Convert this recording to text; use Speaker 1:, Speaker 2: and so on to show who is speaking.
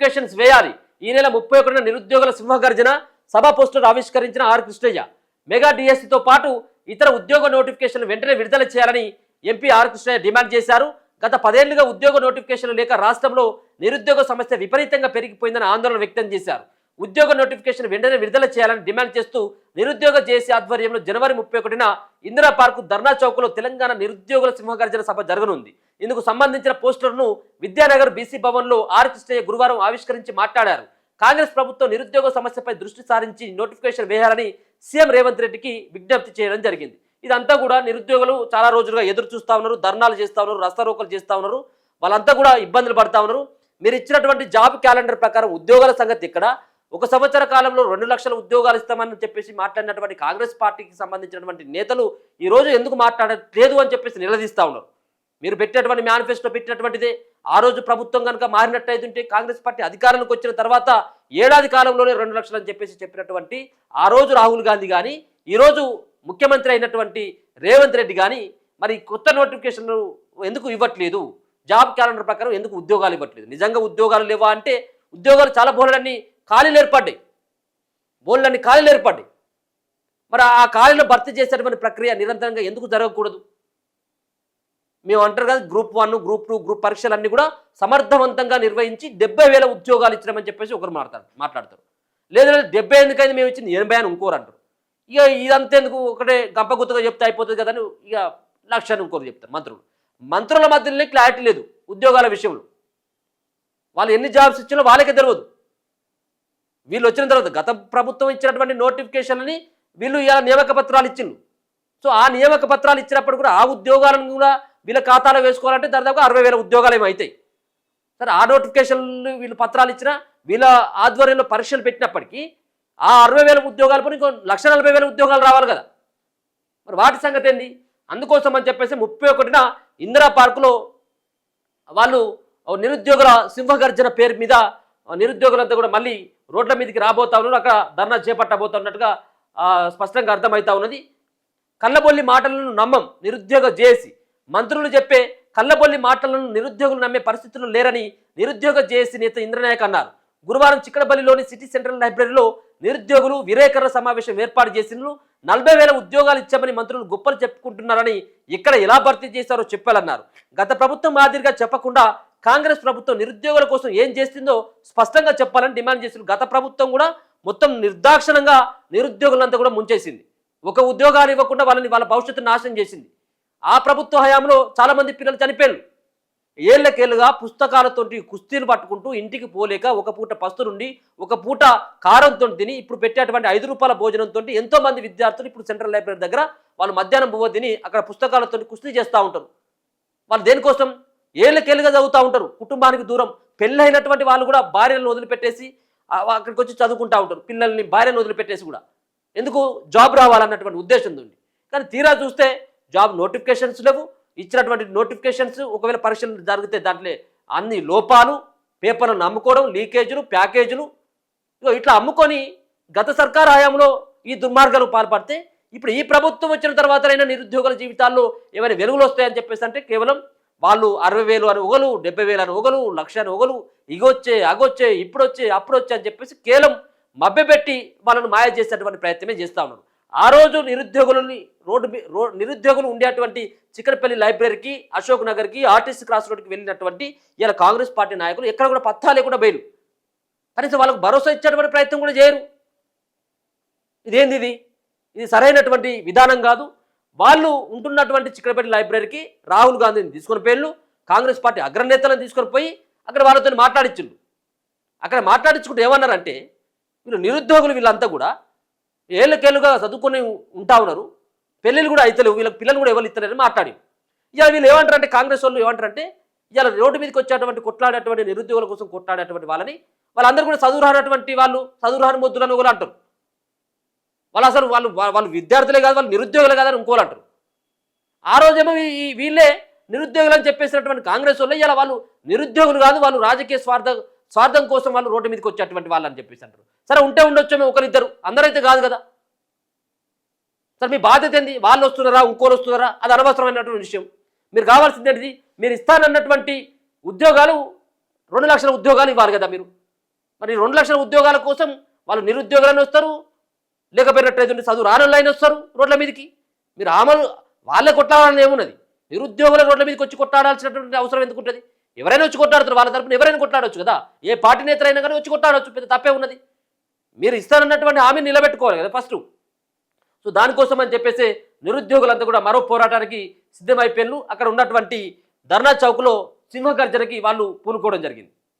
Speaker 1: Notifications వేయాలి. ఈ నెల 31న నిరుద్యోగుల సింహగర్జన సభా పోస్టర్ ఆవిష్కరించిన ఆర్ కృష్ణయ్య. మెగా డిఎస్సితో పాటు ఇతర ఉద్యోగ నోటిఫికేషన్లు వెంటనే విడుదల చేయాలని ఎంపీ ఆర్ కృష్ణయ్య డిమాండ్ చేశారు. గత 10 ఏళ్లుగా ఉద్యోగ నోటిఫికేషన్లు లేక రాష్ట్రంలో నిరుద్యోగ సమస్య విపరీతంగా పెరిగిపోయిందని ఆందోళన వ్యక్తం చేశారు. ఉద్యోగ నోటిఫికేషన్ వెంటనే విడుదల చేయాలని డిమాండ్ చేస్తూ నిరుద్యోగ జేఏసీ ఆధ్వర్యంలో జనవరి 31న ఇందిరా పార్కు ధర్నా చౌక్లో తెలంగాణ నిరుద్యోగుల సింహగర్జన సభ జరగనుంది. ఇందుకు సంబంధించిన పోస్టర్ను విద్యానగర్ బీసీ భవన్లో ఆర్ కృష్ణయ్య గురువారం ఆవిష్కరించి మాట్లాడారు. కాంగ్రెస్ ప్రభుత్వం నిరుద్యోగ సమస్యపై దృష్టి సారించి నోటిఫికేషన్ వేయాలని సీఎం రేవంత్ రెడ్డికి విజ్ఞప్తి చేయడం జరిగింది. ఇదంతా కూడా నిరుద్యోగులు చాలా రోజులుగా ఎదురు చూస్తూ ఉన్నారు, ధర్నాలు చేస్తూ ఉన్నారు, రస్తారోకలు చేస్తూ ఉన్నారు. వాళ్ళంతా కూడా ఇబ్బందులు పడతా ఉన్నారు. మీరు ఇచ్చినటువంటి జాబ్ క్యాలెండర్ ప్రకారం ఉద్యోగాల సంగతి ఇక్కడ 1 సంవత్సర కాలంలో 2 లక్షల ఉద్యోగాలు ఇస్తామని చెప్పేసి మాట్లాడినటువంటి కాంగ్రెస్ పార్టీకి సంబంధించినటువంటి నేతలు ఈ రోజు ఎందుకు మాట్లాడట్లేదు అని చెప్పేసి నిలదీస్తూ ఉన్నారు. మీరు పెట్టినటువంటి మేనిఫెస్టో పెట్టినటువంటిదే. ఆ రోజు ప్రభుత్వం కనుక మారినట్టయితే కాంగ్రెస్ పార్టీ అధికారంలోకి వచ్చిన తర్వాత ఏడాది కాలంలోనే 2 లక్షలు అని చెప్పేసి చెప్పినటువంటి ఆ రోజు రాహుల్ గాంధీ కానీ ఈరోజు ముఖ్యమంత్రి అయినటువంటి రేవంత్ రెడ్డి కానీ మరి కొత్త నోటిఫికేషన్లు ఎందుకు ఇవ్వట్లేదు, జాబ్ క్యాలెండర్ ప్రకారం ఎందుకు ఉద్యోగాలు ఇవ్వట్లేదు? నిజంగా ఉద్యోగాలు లేవా అంటే ఉద్యోగాలు చాలా బోలెడన్ని ఖాళీలు ఏర్పడ్డాయి. మరి ఆ ఖాళీలు భర్తీ చేసేటువంటి ప్రక్రియ నిరంతరంగా ఎందుకు జరగకూడదు? మేము అంటారు కదా, గ్రూప్ 1, గ్రూప్ 2, గ్రూప్ పరీక్షలన్నీ కూడా సమర్థవంతంగా నిర్వహించి 70,000 ఉద్యోగాలు ఇచ్చినామని చెప్పేసి ఒకరు మాట్లాడతారు. లేదా 70 ఎందుకైంది మేము ఇచ్చింది 80 అని ఇంకోరు అంటారు. ఇక ఇదంతా ఎందుకు ఒకటే గంపగుత్తగా చెప్తే అయిపోతుంది కదా అని ఇక 1,00,000 అని ఇంకోరు చెప్తారు. మంత్రుల మధ్యలోనే క్లారిటీ లేదు ఉద్యోగాల విషయంలో. వాళ్ళు ఎన్ని జాబ్స్ ఇచ్చినా వాళ్ళకే తెలియదు. వీళ్ళు వచ్చిన తర్వాత గత ప్రభుత్వం ఇచ్చినటువంటి నోటిఫికేషన్లని వీళ్ళు ఇలా నియామక పత్రాలు ఇచ్చిండ్రు. సో ఆ నియామక పత్రాలు ఇచ్చినప్పుడు కూడా ఆ ఉద్యోగాలను కూడా వీళ్ళ ఖాతాలో వేసుకోవాలంటే దాదాపు 60,000 ఉద్యోగాలు ఏమో అవుతాయి. సరే, ఆ నోటిఫికేషన్లు వీళ్ళు పత్రాలు ఇచ్చినా వీళ్ళ ఆధ్వర్యంలో పరీక్షలు పెట్టినప్పటికీ ఆ 60,000 ఉద్యోగాలు పని ఇంకో 1,40,000 ఉద్యోగాలు రావాలి కదా. మరి వాటి సంగతి ఏంది? అందుకోసం అని చెప్పేసి 31న ఇందిరా పార్కులో వాళ్ళు నిరుద్యోగుల సింహగర్జన పేరు మీద నిరుద్యోగులంతా కూడా మళ్ళీ రోడ్ల మీదకి రాబోతా ఉన్నారు. అక్కడ ధర్నా చేపట్టబోతున్నట్టుగా స్పష్టంగా అర్థమవుతా ఉన్నది. కళ్ళబొల్లి మాటలను నమ్మం నిరుద్యోగ జేఏసీ. మంత్రులు చెప్పే కళ్ళబొల్లి మాటలను నిరుద్యోగులు నమ్మే పరిస్థితులు లేరని నిరుద్యోగ జేఏసీ నేత ఇంద్రనాయక్ అన్నారు. గురువారం చిక్కడపల్లిలోని సిటీ సెంట్రల్ లైబ్రరీలో నిరుద్యోగులు విలేకరుల సమావేశం ఏర్పాటు చేసిన 40,000 ఉద్యోగాలు ఇచ్చామని మంత్రులు గొప్పలు చెప్పుకుంటున్నారని, ఇక్కడ ఎలా భర్తీ చేశారో చెప్పాలన్నారు. గత ప్రభుత్వం మాదిరిగా చెప్పకుండా కాంగ్రెస్ ప్రభుత్వం నిరుద్యోగుల కోసం ఏం చేస్తుందో స్పష్టంగా చెప్పాలని డిమాండ్ చేసిన గత ప్రభుత్వం కూడా మొత్తం నిర్దాక్షిణంగా నిరుద్యోగులంతా కూడా ముంచేసింది. ఒక ఉద్యోగాలు ఇవ్వకుండా వాళ్ళ భవిష్యత్తును నాశనం చేసింది. ఆ ప్రభుత్వ హయాంలో చాలామంది పిల్లలు చనిపోయారు. ఏళ్లకేళ్లుగా పుస్తకాలతోటి కుస్తీలు పట్టుకుంటూ ఇంటికి పోలేక ఒక పూట పస్తులుండి ఒక పూట కారంతో తిని ఇప్పుడు పెట్టేటువంటి 5 రూపాయల భోజనంతో ఎంతో మంది విద్యార్థులు ఇప్పుడు సెంట్రల్ లైబ్రరీ దగ్గర వాళ్ళు మధ్యాహ్నం బువ్వ తిని అక్కడ పుస్తకాలతో కుస్తీ చేస్తూ ఉంటారు. వాళ్ళు దేనికోసం? ఏళ్ళకేళ్ళుగా చదువుతూ ఉంటారు, కుటుంబానికి దూరం. పెళ్ళైనటువంటి వాళ్ళు కూడా భార్యలను వదిలిపెట్టేసి అక్కడికి వచ్చి చదువుకుంటూ ఉంటారు. పిల్లల్ని భార్యను వదిలిపెట్టేసి కూడా ఎందుకు? జాబ్ రావాలన్నటువంటి ఉద్దేశం ఉంది. కానీ తీరా చూస్తే జాబ్ నోటిఫికేషన్స్ లేవు. ఇచ్చినటువంటి నోటిఫికేషన్స్ ఒకవేళ పరీక్షలు జరిగితే దాంట్లో అన్ని లోపాలు, పేపర్లను అమ్ముకోవడం, లీకేజీలు, ప్యాకేజీలు ఇట్లా అమ్ముకొని గత సర్కారు హయాంలో ఈ దుర్మార్గాలు పాల్పడితే ఇప్పుడు ఈ ప్రభుత్వం వచ్చిన తర్వాతనైనా నిరుద్యోగుల జీవితాల్లో ఏమైనా వెలుగులు వస్తాయని చెప్పేసి అంటే కేవలం వాళ్ళు 60,000 అని ఒకలు, 70,000 అని ఒకలు, 1,00,000 అని ఒకలు, ఇగొచ్చే అగొచ్చే ఇప్పుడొచ్చే అప్పుడొచ్చే అని చెప్పేసి కేవలం మభ్యపెట్టి వాళ్ళను మాయ చేసేటువంటి ప్రయత్నమే చేస్తూ ఉన్నారు. ఆ రోజు నిరుద్యోగులు ఉండేటువంటి చిక్కడపల్లి లైబ్రరీకి, అశోక్ నగర్కి, ఆర్టీసీ క్రాస్ రోడ్కి వెళ్ళినటువంటి ఇలా కాంగ్రెస్ పార్టీ నాయకులు ఎక్కడ కూడా పత్తా లేకుండా బయలు కనీసం వాళ్ళకు భరోసా ఇచ్చేటువంటి ప్రయత్నం కూడా చేయరు. ఇది సరైనటువంటి విధానం కాదు. వాళ్ళు ఉంటున్నటువంటి చిక్కడపల్లి లైబ్రరీకి రాహుల్ గాంధీని తీసుకొని పోయిళ్ళు, కాంగ్రెస్ పార్టీ అగ్రనేతలను తీసుకొని పోయి అక్కడ వాళ్ళతో మాట్లాడించుండు. అక్కడ మాట్లాడించుకుంటూ ఏమన్నారంటే వీళ్ళు నిరుద్యోగులు వీళ్ళంతా కూడా ఏళ్ళకేళ్ళుగా చదువుకొని ఉంటా ఉన్నారు, పెళ్ళిళ్ళు కూడా అవుతలేవు, వీళ్ళకి పిల్లలు కూడా ఎవరు ఇస్తలేరని మాట్లాడి ఇవాళ వీళ్ళు ఏమంటారంటే కాంగ్రెస్ వాళ్ళు ఏమంటారంటే ఇవాళ రోడ్డు మీదకి వచ్చేటువంటి కొట్లాడేటువంటి నిరుద్యోగుల కోసం కొట్లాడేటువంటి వాళ్ళందరూ కూడా చదువురానటువంటి వాళ్ళు, చదువురాని మొద్దులను ఒకరు అంటారు. వాళ్ళు అసలు వాళ్ళు విద్యార్థులే కాదు, వాళ్ళు నిరుద్యోగులే కాదని ఇంకోలు అంటారు. ఆ రోజేమో వీళ్ళే నిరుద్యోగులు అని చెప్పేసినటువంటి కాంగ్రెస్ వాళ్ళు ఇలా వాళ్ళు నిరుద్యోగులు కాదు, వాళ్ళు రాజకీయ స్వార్థం కోసం వాళ్ళు రోడ్డు మీదకి వచ్చేటువంటి వాళ్ళు అని చెప్పేసి అంటారు. సరే, ఉంటే ఉండొచ్చేమో ఒకరిద్దరు, అందరైతే కాదు కదా. సరే, మీ బాధ్యత ఏంది? వాళ్ళు వస్తున్నారా, ఇంకోరు వస్తున్నారా, అది అనవసరమైనటువంటి విషయం. మీరు కావాల్సింది ఏంటిది? మీరు ఇస్తానన్నటువంటి ఉద్యోగాలు 2 లక్షల ఉద్యోగాలు ఇవ్వాలి కదా. మీరు మరి 2 లక్షల ఉద్యోగాల కోసం వాళ్ళు నిరుద్యోగులను వస్తారు, లేకపోయినట్లయితే చదువు రానులైన వస్తారు రోడ్ల మీదకి. మీరు వాళ్ళే కొట్లాడాలని ఏమున్నది? నిరుద్యోగుల రోడ్ల మీదకి వచ్చి కొట్లాడాల్సినటువంటి అవసరం ఎందుకు ఉంటుంది? ఎవరైనా వచ్చి కొట్లాడుతారు, వాళ్ళ తరపున ఎవరైనా కొట్లాడవచ్చు కదా. ఏ పార్టీ నేత అయినా కానీ వచ్చి కొట్లాడవచ్చు, పెద్ద తప్పే ఉన్నది. మీరు ఇస్తానన్నటువంటి హామీని నిలబెట్టుకోవాలి కదా ఫస్ట్. సో దానికోసం అని చెప్పేసి నిరుద్యోగులంతా కూడా మరో పోరాటానికి సిద్ధమైపోయినారు. అక్కడ ఉన్నటువంటి ధర్నా చౌక్లో సింహగర్జనకి వాళ్ళు పూనుకోవడం జరిగింది.